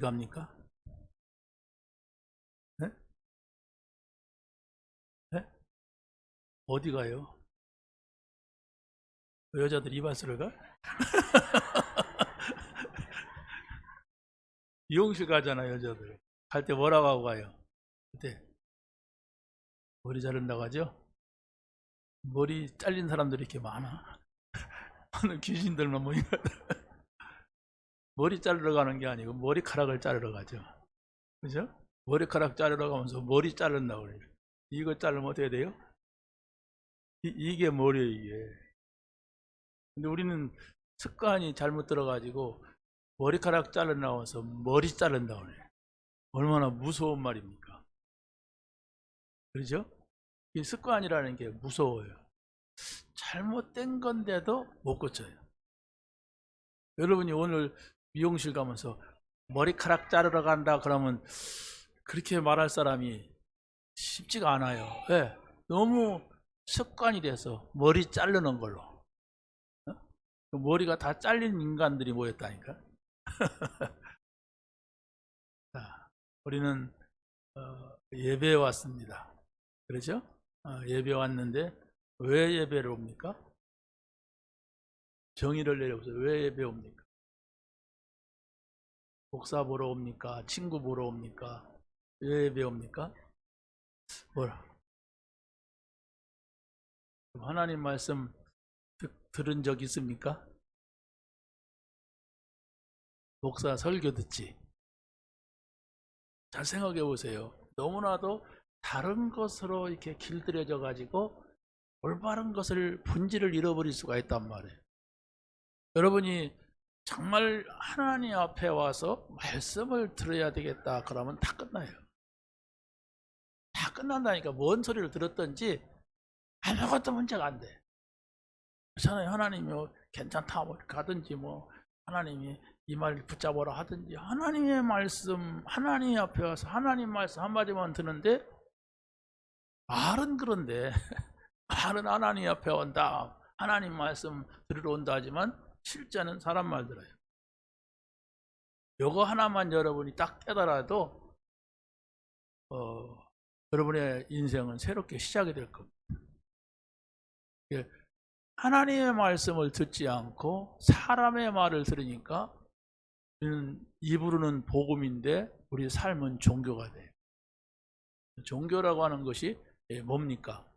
갑니까? 네? 네? 어디 가요? 여자들 이발소를 가? 미용실 가잖아, 여자들. 갈 때 뭐라고 하고 가요? 그때 머리 자른다고 하죠? 머리 잘린 사람들이 이렇게 많아. 하는 귀신들만 모이거든. 머리 자르러 가는 게 아니고 머리카락을 자르러 가죠. 그죠? 머리카락 자르러 가면서 머리 자른다고 그래요. 이거 자르면 어떻게 돼요? 이게 머리예요, 이게. 근데 우리는 습관이 잘못 들어가지고 머리카락 자르나와서 머리 자른다고 그래요. 얼마나 무서운 말입니까? 그렇죠? 이 습관이라는 게 무서워요. 잘못된 건데도 못 고쳐요. 여러분이 오늘 미용실 가면서 머리카락 자르러 간다 그러면 그렇게 말할 사람이 쉽지가 않아요. 왜? 너무 습관이 돼서 머리 자르는 걸로. 어? 머리가 다 잘린 인간들이 모였다니까. 자, 우리는 예배에 왔습니다. 그렇죠? 예배 왔는데 왜 예배를 옵니까? 정의를 내려보세요. 왜 예배 옵니까? 목사 보러 옵니까? 친구 보러 옵니까? 왜 예배 옵니까? 뭐라? 하나님 말씀 들은 적 있습니까? 목사 설교 듣지? 잘 생각해 보세요. 너무나도 다른 것으로 이렇게 길들여져 가지고 올바른 것을 본질을 잃어버릴 수가 있단 말이에요. 여러분이 정말 하나님 앞에 와서 말씀을 들어야 되겠다 그러면 다 끝나요. 다 끝난다니까. 뭔 소리를 들었든지 아무것도 문제가 안 돼. 그렇잖아요. 하나님이 괜찮다 뭐 가든지 뭐 하나님이 이 말 붙잡아라 하든지 하나님의 말씀 하나님 앞에 와서 하나님 말씀 한마디만 듣는데 말은 그런데 말은 하나님 앞에 온다 하나님 말씀 들으러 온다 하지만 실제는 사람 말 들어요. 요거 하나만 여러분이 딱 깨달아도 여러분의 인생은 새롭게 시작이 될 겁니다. 하나님의 말씀을 듣지 않고 사람의 말을 들으니까 입으로는 복음인데 우리 삶은 종교가 돼요. 종교라고 하는 것이 뭡니까?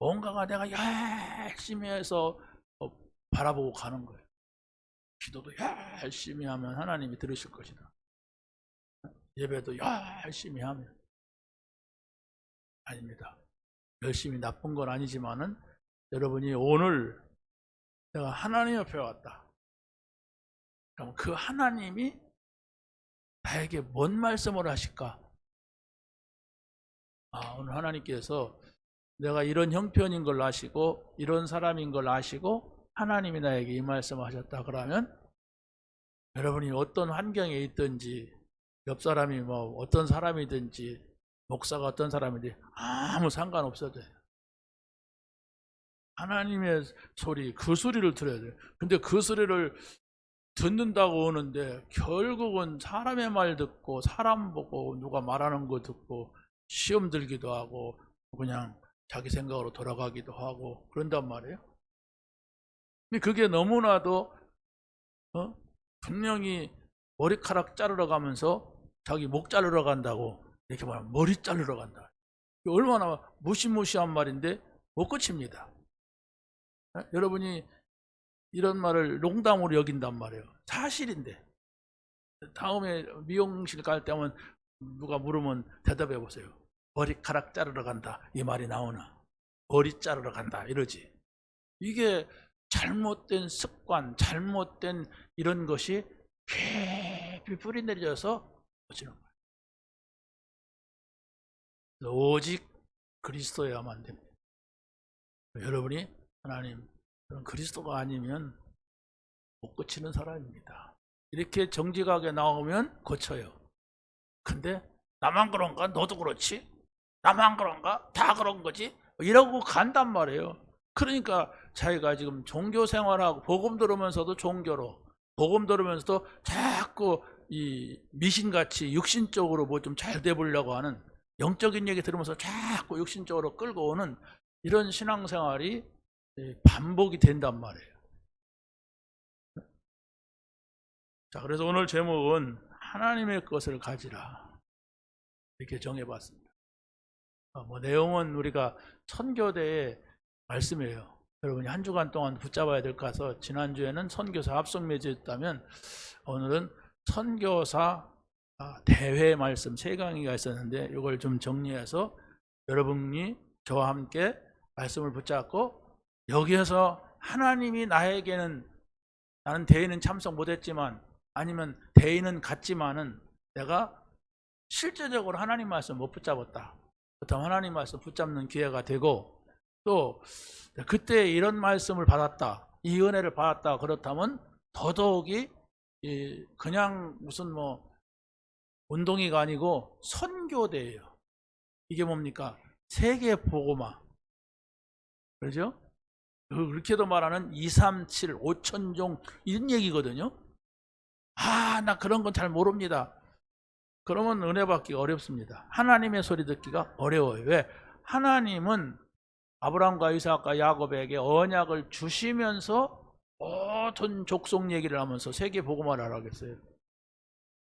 뭔가가 내가 열심히 해서 바라보고 가는 거예요. 기도도 열심히 하면 하나님이 들으실 것이다. 예배도 열심히 하면. 아닙니다. 열심히 나쁜 건 아니지만은 여러분이 오늘 내가 하나님 옆에 왔다. 그럼 그 하나님이 나에게 뭔 말씀을 하실까? 오늘 하나님께서 내가 이런 형편인 걸 아시고 이런 사람인 걸 아시고 하나님이 나에게 이 말씀을 하셨다 그러면 여러분이 어떤 환경에 있든지 옆 사람이 뭐 어떤 사람이든지 목사가 어떤 사람인지 아무 상관없어져요. 하나님의 소리, 그 소리를 들어야 돼요. 근데 그 소리를 듣는다고 오는데 결국은 사람의 말 듣고 사람 보고 누가 말하는 거 듣고 시험 들기도 하고 그냥 자기 생각으로 돌아가기도 하고 그런단 말이에요. 근데 그게 너무나도 분명히 머리카락 자르러 가면서 자기 목 자르러 간다고 이렇게 말하면 머리 자르러 간다. 얼마나 무시무시한 말인데 못 고칩니다. 여러분이 이런 말을 농담으로 여긴단 말이에요. 사실인데. 다음에 미용실 갈 때면 누가 물으면 대답해 보세요. 머리카락 자르러 간다. 이 말이 나오나? 머리 자르러 간다. 이러지. 이게 잘못된 습관, 잘못된 이런 것이 깊이 뿌리 내려져서 퍼지는 거예요. 오직 그리스도여야만 됩니다. 여러분이 하나님 그런 그리스도가 아니면 못 고치는 사람입니다. 이렇게 정직하게 나오면 고쳐요. 근데 나만 그런가? 너도 그렇지? 나만 그런가? 다 그런 거지? 이러고 간단 말이에요. 그러니까 자기가 지금 종교 생활하고 복음 들으면서도 종교로 복음 들으면서도 자꾸 이 미신같이 육신적으로 뭐 좀 잘 돼 보려고 하는, 영적인 얘기 들으면서 자꾸 육신적으로 끌고 오는 이런 신앙생활이 반복이 된단 말이에요. 자, 그래서 오늘 제목은 하나님의 것을 가지라, 이렇게 정해봤습니다. 뭐 내용은 우리가 선교대의 말씀이에요. 여러분이 한 주간 동안 붙잡아야 될 것 같아서 지난주에는 선교사 합성 맺었다면 오늘은 선교사 대회 말씀 3강의가 있었는데 이걸 좀 정리해서 여러분이 저와 함께 말씀을 붙잡고, 여기에서 하나님이 나에게는, 나는 대의는 참석 못했지만 아니면 대의는 같지만은 내가 실제적으로 하나님 말씀 못 붙잡았다, 그렇다면 하나님 말씀 붙잡는 기회가 되고, 또 그때 이런 말씀을 받았다, 이 은혜를 받았다, 그렇다면 더더욱이 그냥 무슨 뭐 운동회가 아니고 선교대예요. 이게 뭡니까? 세계 복음화, 그렇죠? 그렇게도 말하는 237 5천종 이런 얘기거든요. 나 그런 건 잘 모릅니다. 그러면 은혜 받기가 어렵습니다. 하나님의 소리 듣기가 어려워요. 왜? 하나님은 아브라함과 이삭과 야곱에게 언약을 주시면서 모든 족속 얘기를 하면서 세계 복음화를 하라겠어요.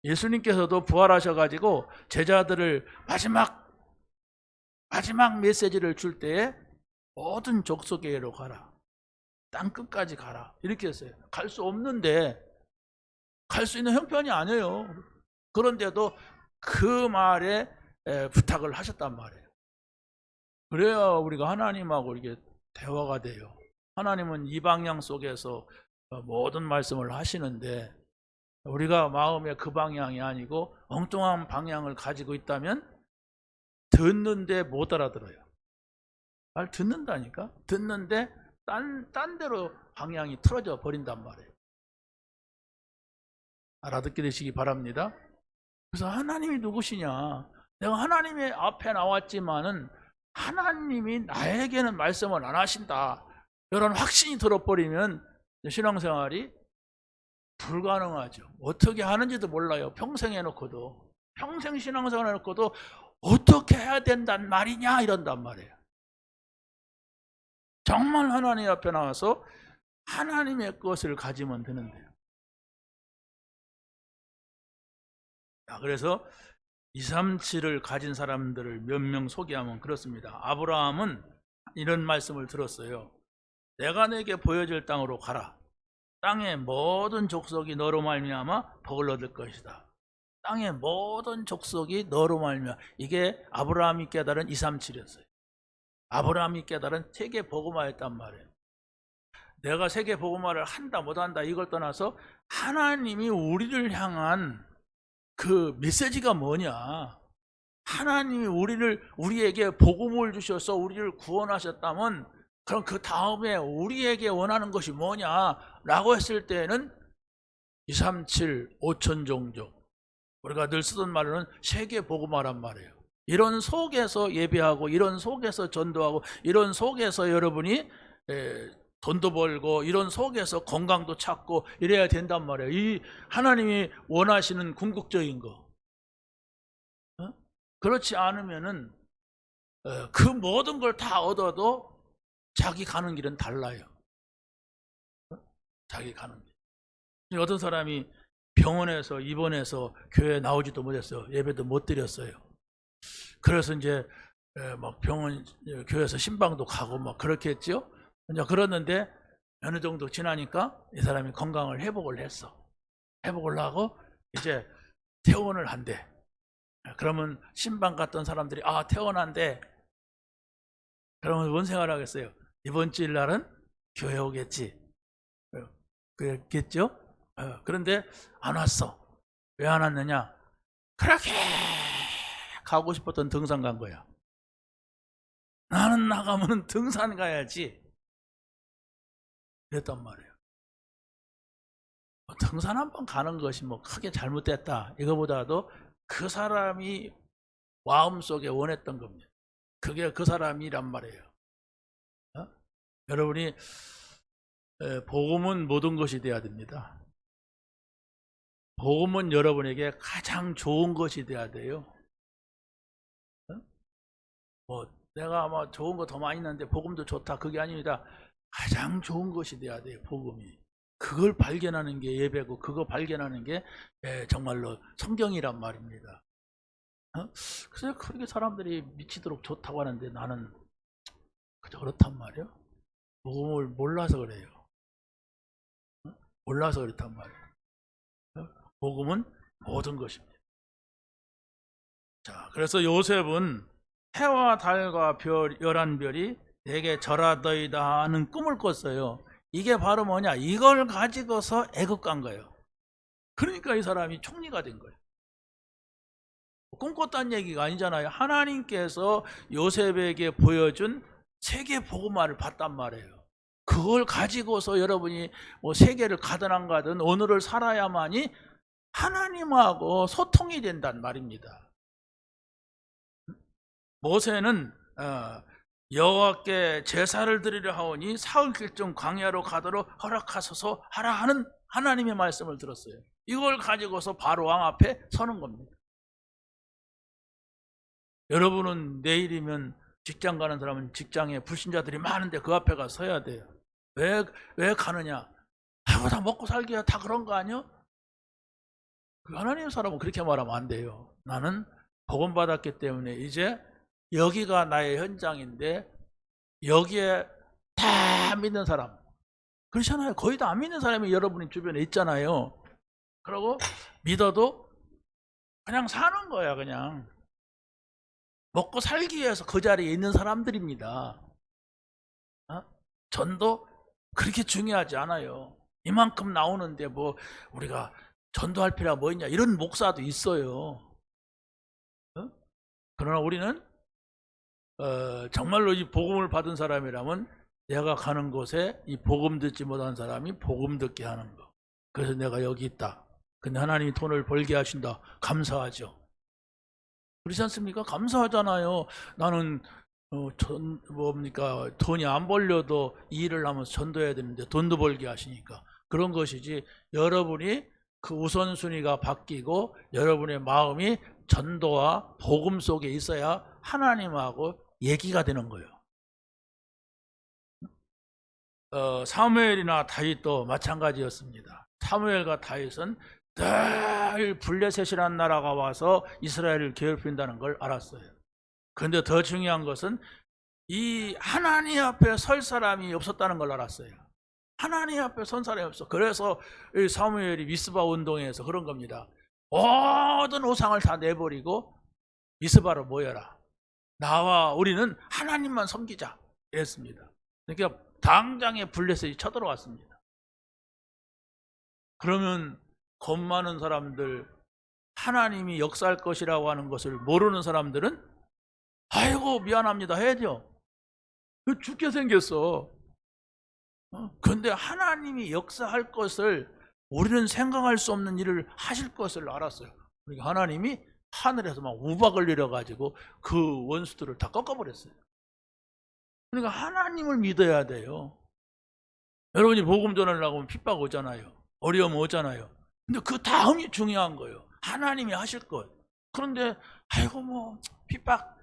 예수님께서도 부활하셔가지고 제자들을 마지막 메시지를 줄 때에 모든 족속에게로 가라, 땅 끝까지 가라, 이렇게 했어요. 갈 수 없는데, 갈 수 있는 형편이 아니에요. 그런데도 그 말에 부탁을 하셨단 말이에요. 그래야 우리가 하나님하고 이렇게 대화가 돼요. 하나님은 이 방향 속에서 모든 말씀을 하시는데, 우리가 마음의 그 방향이 아니고 엉뚱한 방향을 가지고 있다면 듣는데 못 알아들어요. 말 듣는다니까? 듣는데 딴 데로 방향이 틀어져 버린단 말이에요. 알아듣게 되시기 바랍니다. 그래서 하나님이 누구시냐? 내가 하나님의 앞에 나왔지만은 하나님이 나에게는 말씀을 안 하신다, 이런 확신이 들어버리면 신앙생활이 불가능하죠. 어떻게 하는지도 몰라요. 평생 해놓고도, 평생 신앙생활 해놓고도 어떻게 해야 된단 말이냐 이런단 말이에요. 정말 하나님 앞에 나와서 하나님의 것을 가지면 되는데요. 그래서 237을 가진 사람들을 몇 명 소개하면 그렇습니다. 아브라함은 이런 말씀을 들었어요. 내가 내게 보여줄 땅으로 가라. 땅의 모든 족속이 너로 말미암아 복을 얻을 것이다. 땅의 모든 족속이 너로 말미암아. 이게 아브라함이 깨달은 237이었어요. 아브라함이 깨달은 세계 복음화였단 말이에요. 내가 세계 복음화를 한다 못한다 이걸 떠나서 하나님이 우리를 향한 그 메시지가 뭐냐, 하나님이 우리에게 복음을 주셔서 우리를 구원하셨다면 그럼 그 다음에 우리에게 원하는 것이 뭐냐라고 했을 때는 237 5천 종족, 우리가 늘 쓰던 말로는 세계 복음화란 말이에요. 이런 속에서 예배하고, 이런 속에서 전도하고, 이런 속에서 여러분이 돈도 벌고, 이런 속에서 건강도 찾고 이래야 된단 말이에요. 이 하나님이 원하시는 궁극적인 거. 그렇지 않으면은 그 모든 걸 다 얻어도 자기 가는 길은 달라요. 자기 가는 길. 어떤 사람이 병원에서 입원해서 교회에 나오지도 못했어요. 예배도 못 드렸어요. 그래서 이제 막 교회에서 신방도 가고 막 그렇게 했죠. 이제 그러는데 어느 정도 지나니까 이 사람이 건강을 회복을 했어. 회복을 하고 이제 퇴원을 한대. 그러면 신방 갔던 사람들이 퇴원한대. 그러면 뭔 생각을 하겠어요? 이번 주일 날은 교회 오겠지. 그랬겠죠? 그런데 안 왔어. 왜 안 왔느냐? 그렇게 가고 싶었던 등산 간 거야. 나는 나가면 등산 가야지. 그랬단 말이에요. 등산 한번 가는 것이 뭐 크게 잘못됐다, 이거보다도 그 사람이 마음속에 원했던 겁니다. 그게 그 사람이란 말이에요. 여러분이 복음은 모든 것이 돼야 됩니다. 복음은 여러분에게 가장 좋은 것이 돼야 돼요. 내가 아마 좋은 거 더 많이 있는데 복음도 좋다, 그게 아닙니다. 가장 좋은 것이 돼야 돼요, 복음이. 그걸 발견하는 게 예배고, 그거 발견하는 게 정말로 성경이란 말입니다. 그래서 그렇게 사람들이 미치도록 좋다고 하는데 나는 그저 그렇단 말이에요. 복음을 몰라서 그래요. 몰라서 그렇단 말이에요. 복음은 모든 것입니다. 자, 그래서 요셉은 해와 달과 별 11별이 내게 절하더이다 하는 꿈을 꿨어요. 이게 바로 뭐냐? 이걸 가지고서 애굽 간 거예요. 그러니까 이 사람이 총리가 된 거예요. 꿈꿨다는 얘기가 아니잖아요. 하나님께서 요셉에게 보여준 세계 복음화를 봤단 말이에요. 그걸 가지고서 여러분이 뭐 세계를 가든 안 가든 오늘을 살아야만이 하나님하고 소통이 된단 말입니다. 모세는 여호와께 제사를 드리려 하오니 사흘길쯤 광야로 가도록 허락하소서 하라 하는 하나님의 말씀을 들었어요. 이걸 가지고서 바로 왕 앞에 서는 겁니다. 여러분은 내일이면 직장 가는 사람은 직장에 불신자들이 많은데 그 앞에 가서 서야 돼요. 왜 가느냐? 다 먹고 살기야 다 그런 거 아니야? 하나님의 사람은 그렇게 말하면 안 돼요. 나는 복음 받았기 때문에 이제 여기가 나의 현장인데 여기에 다 믿는 사람, 그렇잖아요. 거의 다 안 믿는 사람이 여러분 주변에 있잖아요. 그리고 믿어도 그냥 사는 거야. 그냥 먹고 살기 위해서 그 자리에 있는 사람들입니다. 전도 그렇게 중요하지 않아요. 이만큼 나오는데 뭐 우리가 전도할 필요가 뭐 있냐, 이런 목사도 있어요. 그러나 우리는 정말로 이 복음을 받은 사람이라면 내가 가는 곳에 이 복음 듣지 못한 사람이 복음 듣게 하는 거. 그래서 내가 여기 있다. 근데 하나님이 돈을 벌게 하신다. 감사하죠. 그렇지 않습니까? 감사하잖아요. 나는 돈이 안 벌려도 일을 하면서 전도해야 되는데 돈도 벌게 하시니까. 그런 것이지, 여러분이 그 우선순위가 바뀌고 여러분의 마음이 전도와 복음 속에 있어야 하나님하고 얘기가 되는 거예요. 사무엘이나 다윗도 마찬가지였습니다. 사무엘과 다윗은 늘 블레셋이라는 나라가 와서 이스라엘을 괴롭힌다는 걸 알았어요. 그런데 더 중요한 것은 이 하나님 앞에 설 사람이 없었다는 걸 알았어요. 하나님 앞에 선 사람이 없어. 그래서 사무엘이 미스바 운동에서 그런 겁니다. 모든 우상을 다 내버리고 미스바로 모여라. 나와 우리는 하나님만 섬기자. 이랬습니다. 그러니까 당장에 블레셋이 쳐들어왔습니다. 그러면 겁 많은 사람들, 하나님이 역사할 것이라고 하는 것을 모르는 사람들은 아이고 미안합니다 해야죠. 죽게 생겼어. 그런데 하나님이 역사할 것을, 우리는 생각할 수 없는 일을 하실 것을 알았어요. 그러니까 하나님이 하늘에서 막 우박을 내려가지고 그 원수들을 다 꺾어버렸어요. 그러니까 하나님을 믿어야 돼요. 여러분이 복음 전하려고 하면 핍박 오잖아요. 어려움 오잖아요. 근데 그 다음이 중요한 거예요. 하나님이 하실 것. 그런데 아이고 뭐 핍박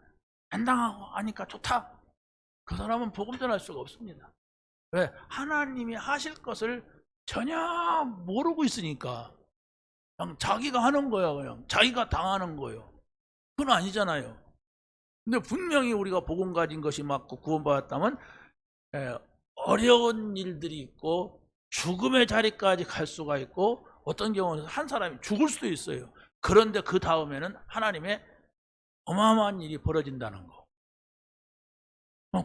안 당하고 하니까 좋다. 그 사람은 복음 전할 수가 없습니다. 왜? 하나님이 하실 것을 전혀 모르고 있으니까 그냥 자기가 하는 거야. 그냥 자기가 당하는 거예요. 그건 아니잖아요. 근데 분명히 우리가 복음 가진 것이 맞고 구원받았다면 어려운 일들이 있고 죽음의 자리까지 갈 수가 있고 어떤 경우는 한 사람이 죽을 수도 있어요. 그런데 그 다음에는 하나님의 어마어마한 일이 벌어진다는 거.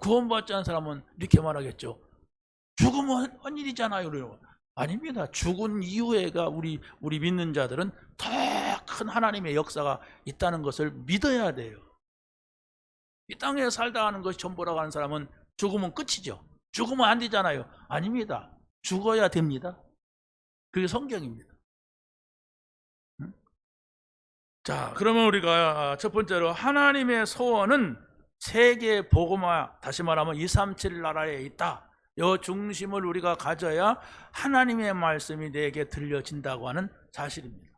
구원받지 않은 사람은 이렇게 말하겠죠. 죽으면 한 일이잖아요. 아닙니다. 죽은 이후에가 우리 믿는 자들은 더 큰 하나님의 역사가 있다는 것을 믿어야 돼요. 이 땅에 살다 하는 것이 전부라고 하는 사람은 죽으면 끝이죠. 죽으면 안 되잖아요. 아닙니다. 죽어야 됩니다. 그게 성경입니다. 자, 그러면 우리가 첫 번째로 하나님의 소원은 세계 복음화, 다시 말하면 237 나라에 있다. 이 중심을 우리가 가져야 하나님의 말씀이 내게 들려진다고 하는 사실입니다.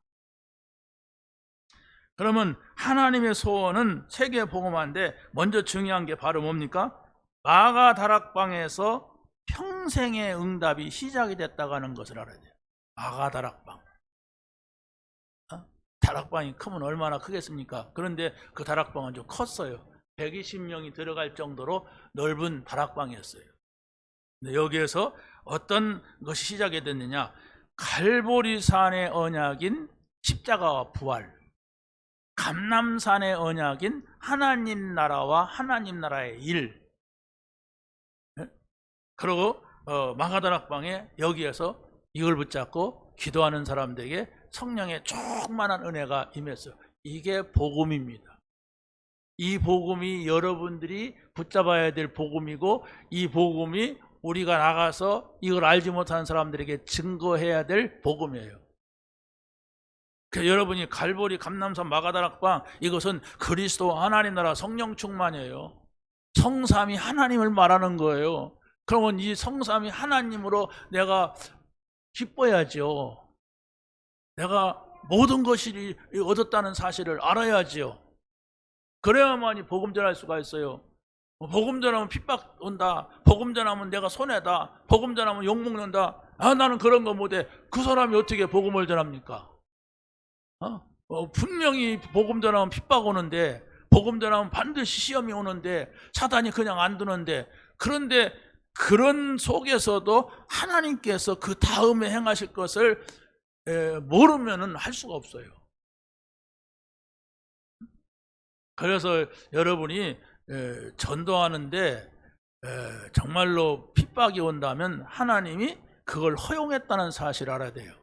그러면 하나님의 소원은 세계 복음화인데 먼저 중요한 게 바로 뭡니까? 마가다락방에서 평생의 응답이 시작이 됐다고 하는 것을 알아야 돼요. 마가다락방. 다락방이 크면 얼마나 크겠습니까? 그런데 그 다락방은 좀 컸어요. 120명이 들어갈 정도로 넓은 다락방이었어요. 근데 여기에서 어떤 것이 시작이 됐느냐? 갈보리산의 언약인 십자가와 부활, 감람산의 언약인 하나님 나라와 하나님 나라의 일. 그리고 마가다락방에 여기에서 이걸 붙잡고 기도하는 사람들에게 성령의 충만한 은혜가 임했어요. 이게 복음입니다. 이 복음이 여러분들이 붙잡아야 될 복음이고, 이 복음이 우리가 나가서 이걸 알지 못하는 사람들에게 증거해야 될 복음이에요. 여러분이 갈보리, 감람산, 마가다락방, 이것은 그리스도 하나님 나라 성령 충만이에요. 성삼위 하나님을 말하는 거예요. 그러면 이 성삼위 하나님으로 내가 기뻐야죠. 내가 모든 것이 얻었다는 사실을 알아야지요. 그래야만이 복음 전할 수가 있어요. 복음 전하면 핍박 온다. 복음 전하면 내가 손해다. 복음 전하면 욕먹는다. 나는 그런 거 못해. 그 사람이 어떻게 복음을 전합니까? 분명히 복음 전하면 핍박 오는데, 복음 전하면 반드시 시험이 오는데, 사단이 그냥 안 두는데, 그런데 그런 속에서도 하나님께서 그 다음에 행하실 것을 모르면은 할 수가 없어요. 그래서 여러분이 전도하는데 정말로 핍박이 온다면 하나님이 그걸 허용했다는 사실을 알아야 돼요.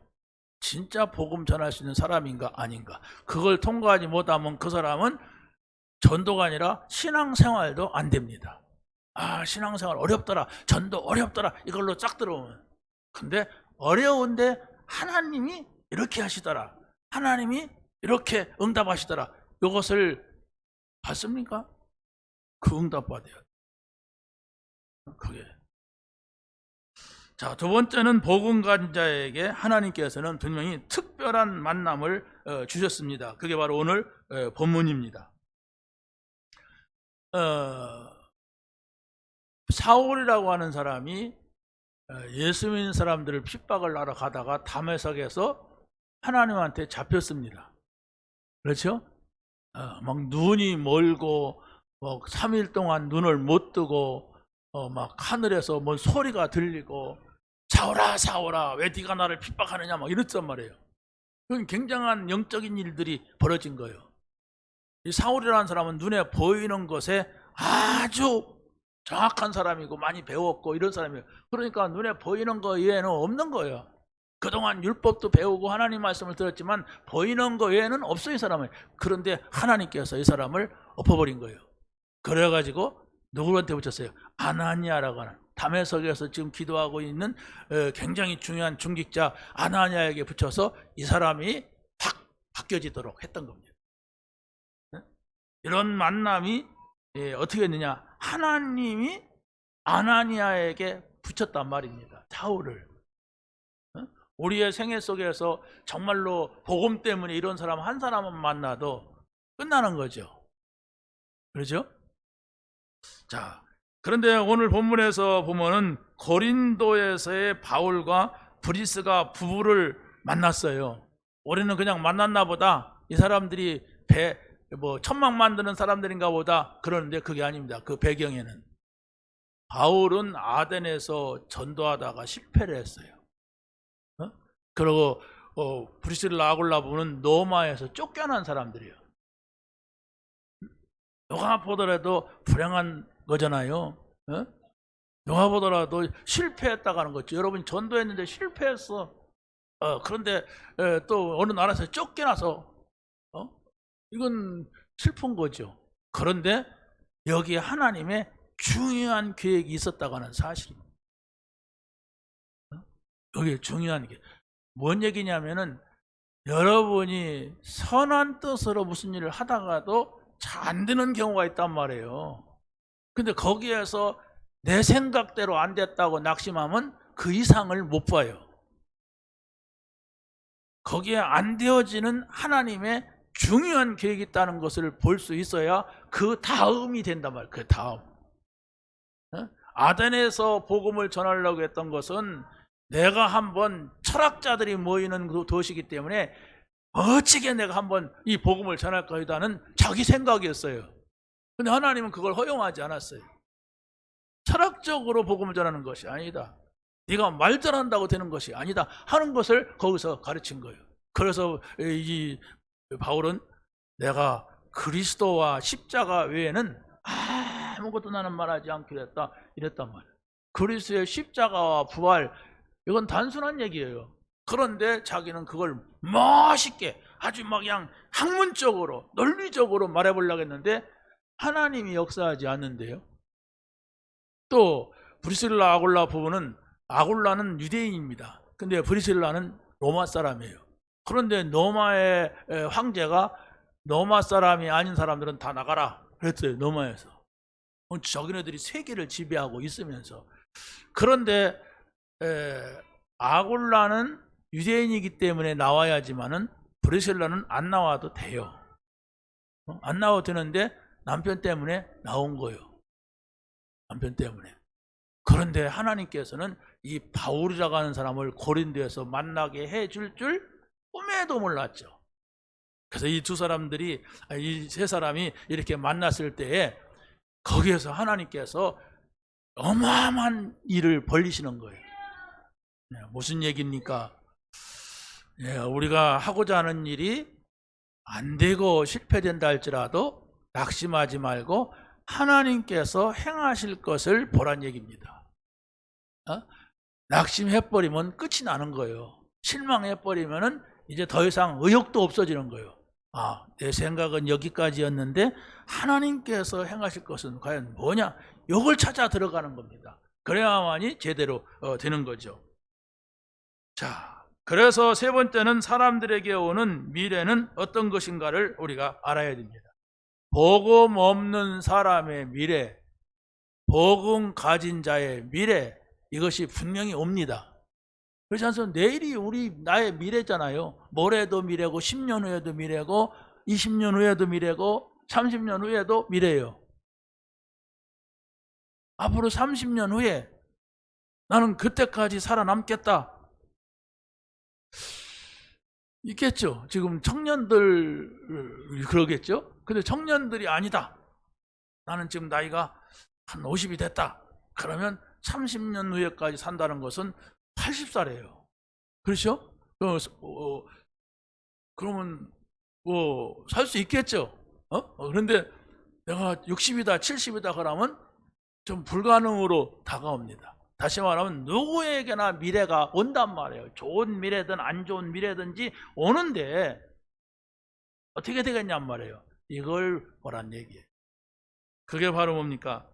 진짜 복음 전할 수 있는 사람인가 아닌가. 그걸 통과하지 못하면 그 사람은 전도가 아니라 신앙생활도 안 됩니다. 신앙생활 어렵더라, 전도 어렵더라, 이걸로 쫙 들어오면. 근데 어려운데 하나님이 이렇게 하시더라, 하나님이 이렇게 응답하시더라, 이것을 봤습니까? 그 응답 받아야 돼. 그게. 자, 두 번째는 복음 간자에게 하나님께서는 분명히 특별한 만남을 주셨습니다. 그게 바로 오늘 본문입니다. 사울이라고 하는 사람이 예수 믿는 사람들을 핍박을 하러 가다가 다메섹에서 하나님한테 잡혔습니다. 그렇죠? 막 눈이 멀고 막 3일 동안 눈을 못 뜨고 막 하늘에서 뭔 소리가 들리고 사울아 사울아 왜 네가 나를 핍박하느냐 막 이랬단 말이에요. 그건 굉장한 영적인 일들이 벌어진 거예요. 이 사울이라는 사람은 눈에 보이는 것에 아주 정확한 사람이고 많이 배웠고 이런 사람이에요. 그러니까 눈에 보이는 거 외에는 없는 거예요. 그동안 율법도 배우고 하나님 말씀을 들었지만 보이는 거 외에는 없어요, 이 사람은. 그런데 하나님께서 이 사람을 엎어버린 거예요. 그래가지고 누구한테 붙였어요? 아나니아라고 하는, 다메섹에서 지금 기도하고 있는 굉장히 중요한 중직자 아나니아에게 붙여서 이 사람이 탁 바뀌어지도록 했던 겁니다. 이런 만남이 어떻게 했느냐? 하나님이 아나니아에게 붙였단 말입니다. 사울을. 우리의 생애 속에서 정말로 복음 때문에 이런 사람 한 사람만 만나도 끝나는 거죠. 그렇죠? 자, 그런데 오늘 본문에서 보면은 고린도에서의 바울과 브리스가 부부를 만났어요. 우리는 그냥 만났나 보다, 이 사람들이 천막 만드는 사람들인가 보다 그러는데 그게 아닙니다. 그 배경에는 바울은 아덴에서 전도하다가 실패를 했어요. 그리고 브리스라 아굴라부는 로마에서 쫓겨난 사람들이에요. 누가 보더라도 불행한 거잖아요. 누가 보더라도 실패했다고 하는 거죠. 여러분 전도했는데 실패했어. 그런데 또 어느 나라에서 쫓겨나서 이건 슬픈 거죠. 그런데 여기에 하나님의 중요한 계획이 있었다고 하는 사실입니다. 여기에 중요한 게 뭔 얘기냐면은 여러분이 선한 뜻으로 무슨 일을 하다가도 잘 안 되는 경우가 있단 말이에요. 근데 거기에서 내 생각대로 안 됐다고 낙심하면 그 이상을 못 봐요. 거기에 안 되어지는 하나님의 중요한 계획이 있다는 것을 볼 수 있어야 그 다음이 된단 말이에요. 그 다음. 아덴에서 복음을 전하려고 했던 것은 내가 한번 철학자들이 모이는 그 도시이기 때문에 멋지게 내가 한번 이 복음을 전할 거이다는 자기 생각이었어요. 근데 하나님은 그걸 허용하지 않았어요. 철학적으로 복음을 전하는 것이 아니다. 네가 말 잘한다고 되는 것이 아니다 하는 것을 거기서 가르친 거예요. 그래서 이 바울은 내가 그리스도와 십자가 외에는 아무것도 나는 말하지 않기로 했다 이랬단 말이에요. 그리스도의 십자가와 부활, 이건 단순한 얘기예요. 그런데 자기는 그걸 멋있게 아주 막 그냥 학문적으로 논리적으로 말해보려고 했는데 하나님이 역사하지 않는데요. 또 브리실라 아굴라 부부는, 아굴라는 유대인입니다. 근데 브리실라는 로마 사람이에요. 그런데 로마의 황제가 로마 사람이 아닌 사람들은 다 나가라 그랬어요. 로마에서. 자기네들이 세계를 지배하고 있으면서. 그런데 아굴라는 유대인이기 때문에 나와야지만은 브리실라는 안 나와도 돼요. 안 나와도 되는데 남편 때문에 나온 거예요. 남편 때문에. 그런데 하나님께서는 이 바울이라고 하는 사람을 고린도에서 만나게 해줄 줄 꿈에도 몰랐죠. 그래서 이 두 사람들이, 이 세 사람이 이렇게 만났을 때에 거기에서 하나님께서 어마어마한 일을 벌리시는 거예요. 무슨 얘기입니까? 우리가 하고자 하는 일이 안 되고 실패된다 할지라도 낙심하지 말고 하나님께서 행하실 것을 보란 얘기입니다. 낙심해버리면 끝이 나는 거예요. 실망해버리면 이제 더 이상 의욕도 없어지는 거예요. 내 생각은 여기까지였는데 하나님께서 행하실 것은 과연 뭐냐? 이걸 찾아 들어가는 겁니다. 그래야만이 제대로 되는 거죠. 자, 그래서 세 번째는 사람들에게 오는 미래는 어떤 것인가를 우리가 알아야 됩니다. 복음 없는 사람의 미래, 복음 가진 자의 미래, 이것이 분명히 옵니다. 그렇지 않습니까? 내일이 나의 미래잖아요. 모레도 미래고 10년 후에도 미래고 20년 후에도 미래고 30년 후에도 미래예요. 앞으로 30년 후에 나는 그때까지 살아남겠다. 있겠죠. 지금 청년들 그러겠죠. 근데 청년들이 아니다. 나는 지금 나이가 한 50이 됐다. 그러면 30년 후에까지 산다는 것은 80살이에요. 그렇죠? 그러면 뭐 살 수 있겠죠. 그런데 내가 60이다 70이다 그러면 좀 불가능으로 다가옵니다. 다시 말하면 누구에게나 미래가 온단 말이에요. 좋은 미래든 안 좋은 미래든지 오는데 어떻게 되겠냔 말이에요. 이걸 보란 얘기예요. 그게 바로 뭡니까?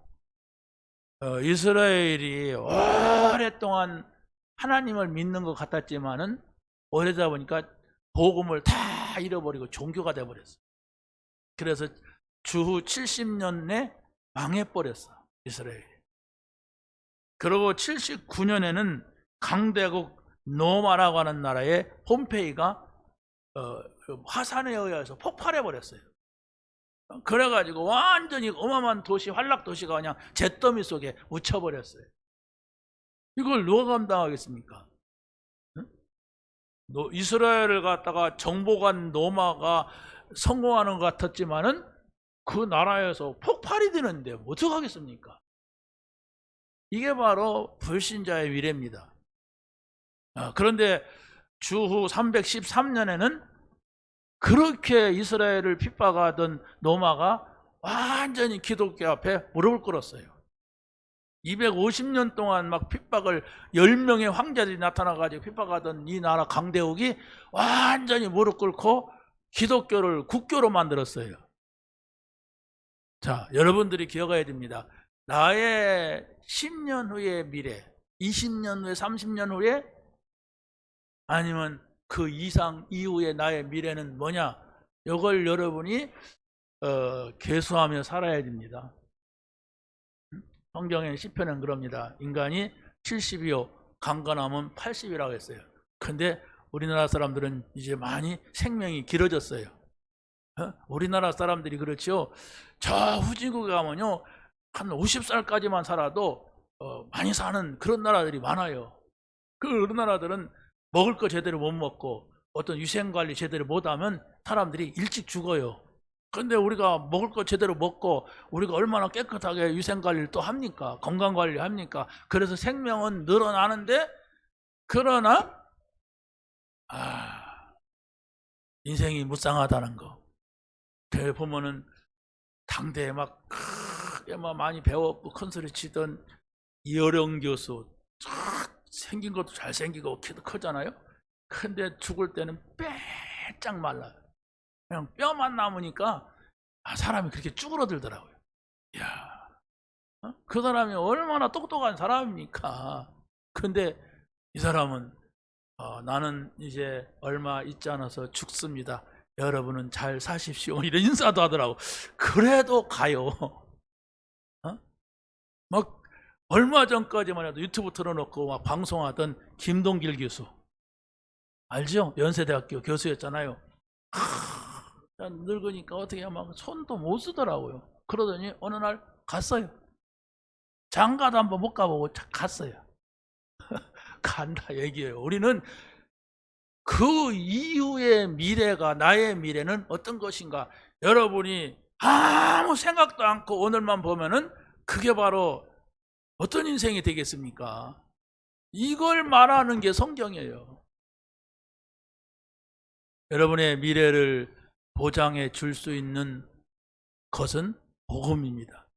이스라엘이 오랫동안 하나님을 믿는 것 같았지만은 오래다 보니까 복음을 다 잃어버리고 종교가 돼버렸어. 그래서 주후 70년 내 망해버렸어, 이스라엘이. 그리고 79년에는 강대국 노마라고 하는 나라의 폼페이가 화산에 의해서 폭발해버렸어요. 그래가지고 완전히 어마어마한 도시, 환락 도시가 그냥 잿더미 속에 묻혀버렸어요. 이걸 누가 감당하겠습니까? 이스라엘을 갖다가 정복한 노마가 성공하는 것 같았지만은 그 나라에서 폭발이 되는데 어떡하겠습니까? 이게 바로 불신자의 미래입니다. 그런데 주후 313년에는 그렇게 이스라엘을 핍박하던 노마가 완전히 기독교 앞에 무릎을 꿇었어요. 250년 동안 막 핍박을 10명의 황제들이 나타나가지고 핍박하던 이 나라 강대국이 완전히 무릎 꿇고 기독교를 국교로 만들었어요. 자, 여러분들이 기억해야 됩니다. 나의 10년 후의 미래, 20년 후에, 30년 후에, 아니면 그 이상 이후의 나의 미래는 뭐냐? 이걸 여러분이 계수하며 살아야 됩니다. 성경의 시편은 그럽니다. 인간이 70이요 강건하면 80이라고 했어요. 근데 우리나라 사람들은 이제 많이 생명이 길어졌어요. 우리나라 사람들이 그렇죠. 저 후진국에 가면요, 한 50살까지만 살아도 많이 사는 그런 나라들이 많아요. 그런 나라들은 먹을 거 제대로 못 먹고 어떤 위생관리 제대로 못하면 사람들이 일찍 죽어요. 근데 우리가 먹을 거 제대로 먹고 우리가 얼마나 깨끗하게 위생관리를 또 합니까? 건강관리 합니까? 그래서 생명은 늘어나는데, 그러나 인생이 무쌍하다는 거. 대회 보면은 당대에 막 크게 막 많이 배웠고 큰 소리 치던 이어령 교수, 생긴 것도 잘생기고 키도 크잖아요. 근데 죽을 때는 빼짝 말라요. 그냥 뼈만 남으니까 사람이 그렇게 쭈그러들더라고요. 이야, 그 사람이 얼마나 똑똑한 사람입니까? 근데 이 사람은 나는 이제 얼마 있지 않아서 죽습니다. 여러분은 잘 사십시오. 이런 인사도 하더라고. 그래도 가요. 막 얼마 전까지만 해도 유튜브 틀어놓고 막 방송하던 김동길 교수 알죠? 연세대학교 교수였잖아요. 늙으니까 어떻게 막 손도 못 쓰더라고요. 그러더니 어느 날 갔어요. 장가도 한번 못 가보고 갔어요. 간다 얘기해요. 우리는 그 이후의 미래가, 나의 미래는 어떤 것인가, 여러분이 아무 생각도 않고 오늘만 보면은 그게 바로 어떤 인생이 되겠습니까? 이걸 말하는 게 성경이에요. 여러분의 미래를 보장해 줄 수 있는 것은 복음입니다.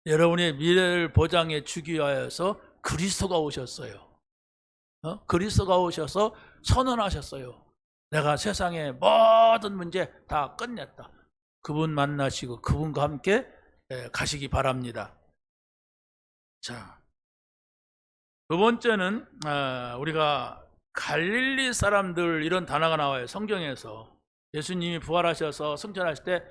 여러분의 미래를 보장해 주기 위하여서 그리스도가 오셨어요. 그리스도가 오셔서 선언하셨어요. 내가 세상의 모든 문제 다 끝냈다. 그분 만나시고 그분과 함께 가시기 바랍니다. 자, 두 번째는 우리가 갈릴리 사람들, 이런 단어가 나와요. 성경에서 예수님이 부활하셔서 승천하실 때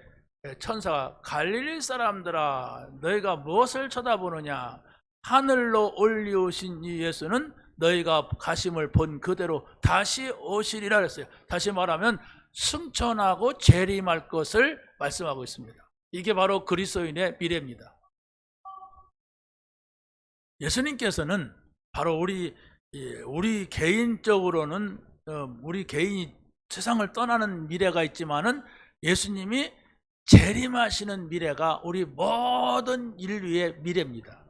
천사가 갈릴리 사람들아 너희가 무엇을 쳐다보느냐, 하늘로 올리우신 이 예수는 너희가 가심을 본 그대로 다시 오시리라 했어요. 다시 말하면 승천하고 재림할 것을 말씀하고 있습니다. 이게 바로 그리스도인의 미래입니다. 예수님께서는 바로 우리 개인적으로는 우리 개인이 세상을 떠나는 미래가 있지만은 예수님이 재림하시는 미래가 우리 모든 인류의 미래입니다.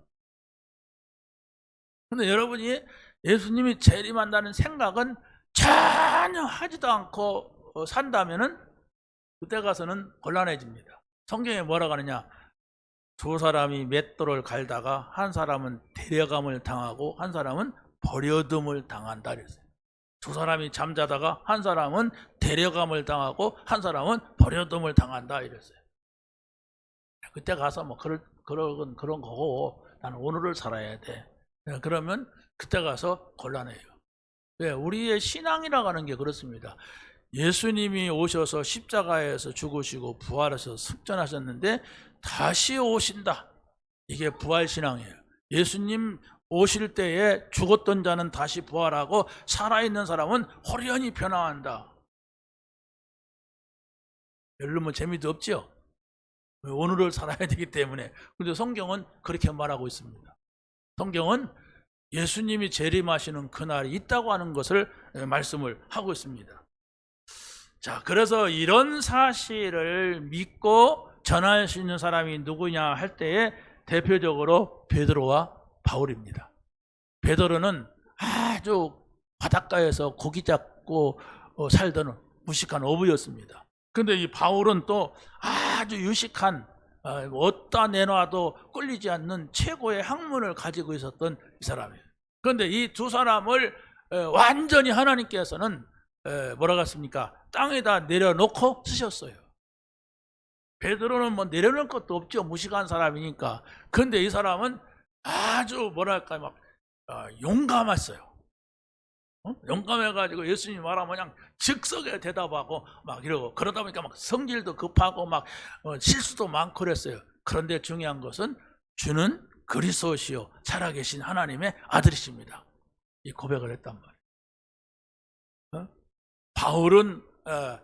그런데 여러분이 예수님이 재림한다는 생각은 전혀 하지도 않고 산다면은 그때 가서는 곤란해집니다. 성경에 뭐라고 하느냐, 두 사람이 맷돌을 갈다가 한 사람은 데려감을 당하고 한 사람은 버려둠을 당한다 그랬어요. 두 사람이 잠자다가 한 사람은 데려감을 당하고 한 사람은 버려둠을 당한다 이랬어요. 그때 가서 뭐 그런 거고 나는 오늘을 살아야 돼. 그러면 그때 가서 곤란해요. 왜? 우리의 신앙이라고 하는 게 그렇습니다. 예수님이 오셔서 십자가에서 죽으시고 부활해서 승천하셨는데 다시 오신다. 이게 부활신앙이에요. 예수님 오실 때에 죽었던 자는 다시 부활하고 살아있는 사람은 호련히 변화한다. 별로 뭐 재미도 없죠. 오늘을 살아야 되기 때문에. 그런데 성경은 그렇게 말하고 있습니다. 성경은 예수님이 재림하시는 그날이 있다고 하는 것을 말씀을 하고 있습니다. 자, 그래서 이런 사실을 믿고 전할 수 있는 사람이 누구냐 할 때에 대표적으로 베드로와 바울입니다. 베드로는 아주 바닷가에서 고기 잡고 살던 무식한 어부였습니다. 그런데 이 바울은 또 아주 유식한, 어디다 내놔도 끌리지 않는 최고의 학문을 가지고 있었던 이 사람이에요. 그런데 이 두 사람을 완전히 하나님께서는 뭐라고 했습니까? 땅에다 내려놓고 쓰셨어요. 베드로는 뭐 내려놓을 것도 없죠. 무식한 사람이니까. 그런데 이 사람은 아주 뭐랄까 막 용감했어요. 용감해가지고 예수님이 말하면 그냥 즉석에 대답하고 막 이러고, 그러다 보니까 막 성질도 급하고 막 실수도 많고 그랬어요. 그런데 중요한 것은 주는 그리스도시요 살아계신 하나님의 아들이십니다. 이 고백을 했단 말이에요. 바울은